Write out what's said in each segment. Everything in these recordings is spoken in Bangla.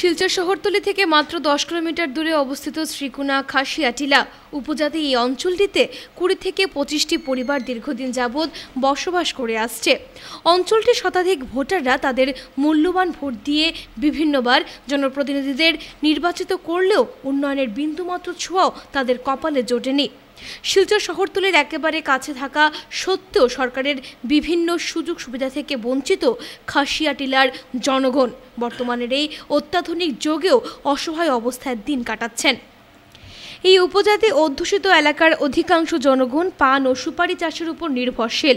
শিলচর শহরতলি থেকে মাত্র 10 কিলোমিটার দূরে অবস্থিত শ্রীকুনা খাসিয়াটিলা উপজাতি এই অঞ্চলটিতে 20 থেকে 25টি পরিবার দীর্ঘদিন যাবৎ বসবাস করে আসছে। অঞ্চলটির শতাধিক ভোটাররা তাদের মূল্যবান ভোট দিয়ে বিভিন্নবার জনপ্রতিনিধিদের নির্বাচিত করলেও উন্নয়নের বিন্দুমাত্র ছোঁয়াও তাদের কপালে জোটেনি। শিলচর শহরতলির একেবারে কাছে থাকা সত্ত্বেও সরকারের বিভিন্ন সুযোগ সুবিধা থেকে বঞ্চিত খাসিয়াটিলার জনগণ বর্তমানের এই অত্যাধুনিক যুগেও অসহায় অবস্থায় দিন কাটাচ্ছেন। এই উপজাতি অধ্যুষিত এলাকার অধিকাংশ জনগণ পান ও সুপারি চাষের উপর নির্ভরশীল।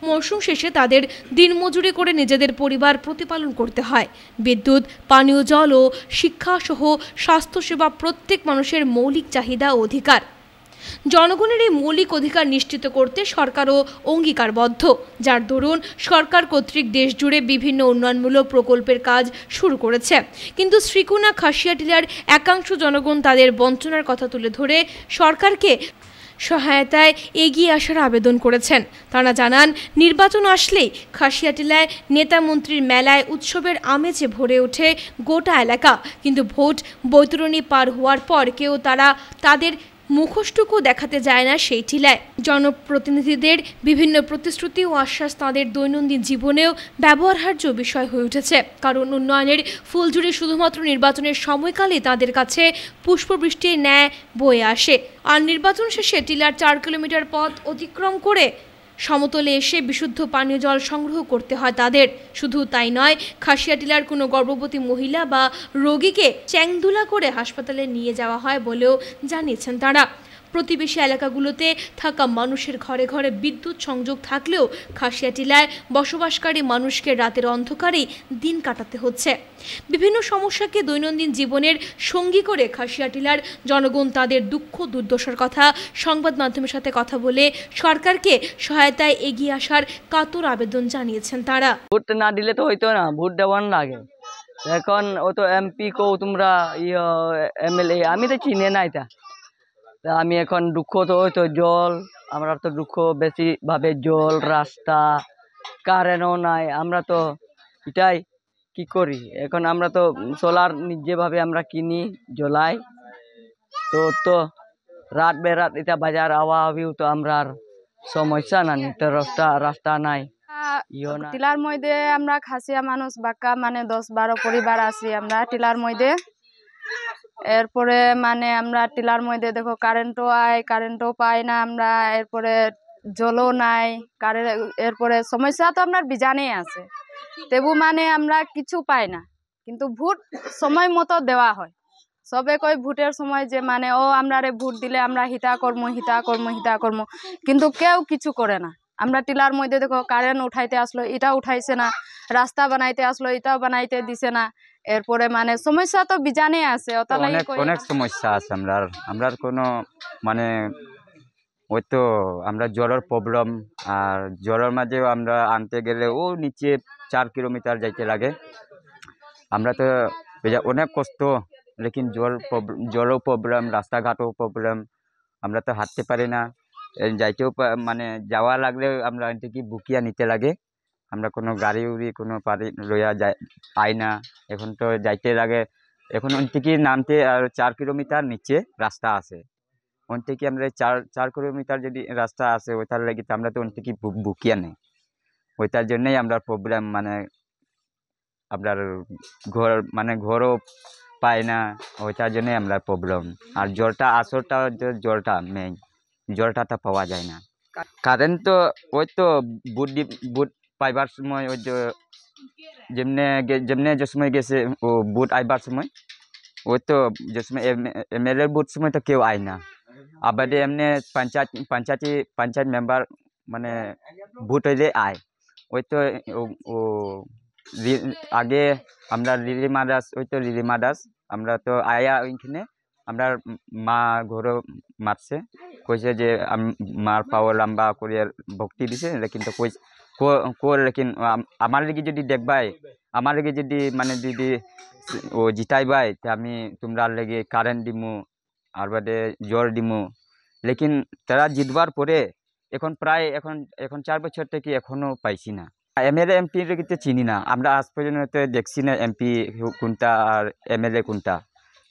মৌসুম শেষে তাদের দিনমজুরি করে নিজেদের পরিবার প্রতিপালন করতে হয়। বিদ্যুৎ, পানীয় জল ও শিক্ষাসহ স্বাস্থ্যসেবা প্রত্যেক মানুষের মৌলিক চাহিদা ও অধিকার। জনগণের এই মৌলিক অধিকার নিশ্চিত করতে সরকারও অঙ্গীকারবদ্ধ, যার দরুন সরকার কর্তৃক দেশ জুড়ে বিভিন্ন উন্নয়নমূলক প্রকল্পের কাজ শুরু করেছে। কিন্তু শ্রীকুনা খাসিয়াটিলার একাংশ জনগণ তাদের বঞ্চনার কথা তুলে ধরে সরকারকে সহায়তায় এগিয়ে আসার আবেদন করেছেন। তারা জানান, নির্বাচন আসলেই খাসিয়াটিলায় নেতা মন্ত্রীর মেলায় উৎসবের আমেজে ভরে ওঠে গোটা এলাকা, কিন্তু ভোট বৈতরণী পার হওয়ার পর কেউ তাদের মুখোশটুকু দেখাতে যায় না সেই টিলায়। জনপ্রতিনিধিদের বিভিন্ন প্রতিশ্রুতি ও আশ্বাস তাঁদের দৈনন্দিন জীবনেও ব্যবহার্য বিষয় হয়ে উঠেছে, কারণ উন্নয়নের ফুলঝুরি শুধুমাত্র নির্বাচনের সময়কালেই তাদের কাছে পুষ্পবৃষ্টির ন্যায় বয়ে আসে। আর নির্বাচন শেষে টিলার 4 কিলোমিটার পথ অতিক্রম করে সমতলে এসে বিশুদ্ধ পানীয় জল সংগ্রহ করতে হয় তাদের। শুধু তাই নয়, খাসিয়াটিলার কোনো গর্ভবতী মহিলা বা রোগীকে চ্যাংদুলা করে হাসপাতালে নিয়ে যাওয়া হয় বলেও জানিয়েছেন তারা। প্রতিবেশী এলাকাগুলোতে থাকা মানুষের ঘরে ঘরে বিদ্যুৎ সংযোগ থাকলেও খাসিয়াটিলায় বসবাসকারী মানুষকে রাতের অন্ধকারেই দিন কাটাতে হচ্ছে। বিভিন্ন সমস্যাকে দৈনন্দিন জীবনের সঙ্গী করে খাসিয়াটিলার জনগণ তাদের দুঃখ দুর্দশার কথা সংবাদ মাধ্যমের সাথে কথা বলে সরকারকে সহায়তায় এগিয়ে আসার কাতর আবেদন জানিয়েছেন তারা। ভোট না দিলে তো হইতো না, ভোট দেওয়ার লাগে। এখন ও তো এমপি কো তোমরা এমএলএ আমি তো চিনে নাই তা আমি এখন দুঃখ তো ওই তো জল, আমরা তো দুঃখ বেশি ভাবে জল, রাস্তা, কারেন্টও নাই। আমরা তো এটাই কি করি, এখন আমরা তো সোলার নিজেভাবে আমরা কিনি জ্বলাই। তো রাত বেরাত এটা বাজার আওয়া আবিও তো আমরা সমস্যা না, তো রাস্তা নাই। টিলার মধ্যে আমরা খাসিয়া মানুষ বাক্কা মানে 10-12 পরিবার আছি আমরা টিলার মধ্যে। এরপরে মানে আমরা টিলার মধ্যে দেখো কারেন্টও পাই না আমরা, এরপরে জলও নাই, এরপরে সমস্যা তো আপনার বিজানেই আছে, তেবু মানে আমরা কিছু পাই না। কিন্তু ভোট সময় মতো দেওয়া হয়। সবে কই ভোটের সময় যে মানে আমরা ভোট দিলে আমরা হিতা কর্ম, কিন্তু কেউ কিছু করে না। আমরা টিলার মধ্যে দেখো কারেন্ট উঠাইতে আসলো, এটা উঠাইছে না, রাস্তা বানাইতে আসলো, এটাও বানাইতে দিছে না। এরপরে মানে সমস্যা তো বিজানে আছে, অনেক সমস্যা আছে। আমরা কোনো মানে ওই তো আমরা জলের প্রবলেম, আর জলের মাঝেও আমরা আনতে গেলে ও নিচে 4 কিলোমিটার যাইতে লাগে। আমরা তো অনেক কষ্ট, লেকিন জলও প্রবলেম, রাস্তাঘাটও প্রবলেম, আমরা তো হাঁটতে পারি না। যাইতেও মানে যাওয়া লাগলে আমরা কি বুকিয়া নিতে লাগে। আমরা কোনো গাড়ি উড়ি কোনো পারি লইয়া পাই না। এখন তো যাইতে লাগে, এখন ওন থেকে নামতে আর 4 কিলোমিটার নিচে রাস্তা আছে। ওন থেকে আমরা 4 কিলোমিটার যদি রাস্তা আছে, ওইটার লাগে তো আমরা তো ওন থেকে বুকিয়া নেই। ওইটার জন্যই আমরা প্রবলেম, মানে আপনার ঘরও পাই না, ওইটার জন্যই আমরা প্রবলেম। আর জলটা মেইন, জলটা তো পাওয়া যায় না। কারেন্ট তো ওই তো বুট পাইবার সময় ওই যেমনে যে সময় গেছে ও বুট আইবার সময়, ওই তো যে সময় এমএলএ বুট সময় তো কেউ আয় না। আবার এমনি পঞ্চায়েত মেম্বার মানে বুট হইলে আয়। ওই তো ও আগে আমরা লিলিমা দাস আমরা তো আয়া ওইখানে আমরা মা ঘরে মারছে, কইছে যে মার পাওয়া লম্বা করিয়া ভক্তি দিছে, লেকিন তো লেকিন আমার লিগে যদি দেখবাই, আমার লিগে যদি মানে যদি ও জিতাইবাই, আমি তোমরা লেগে কারেন্ট দিমু আর বাদে জল দিমু। লেকিন তারা জিতবার পরে এখন প্রায় এখন 4 বছর থেকে এখনো পাইছি না। এমএলএ এমপির কিন্তু চিনি না, আমরা আজ পর্যন্ত দেখছি না এমপি কোনটা আর এমএলএ কোনটা,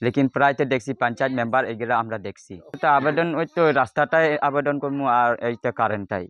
লেকিন প্রায় তো দেখছি পঞ্চায়েত মেম্বার এগুলো আমরা দেখছি। তো আবেদন ওই তো রাস্তাটাই আবেদন করবো আর এইটা কারেন্টটাই।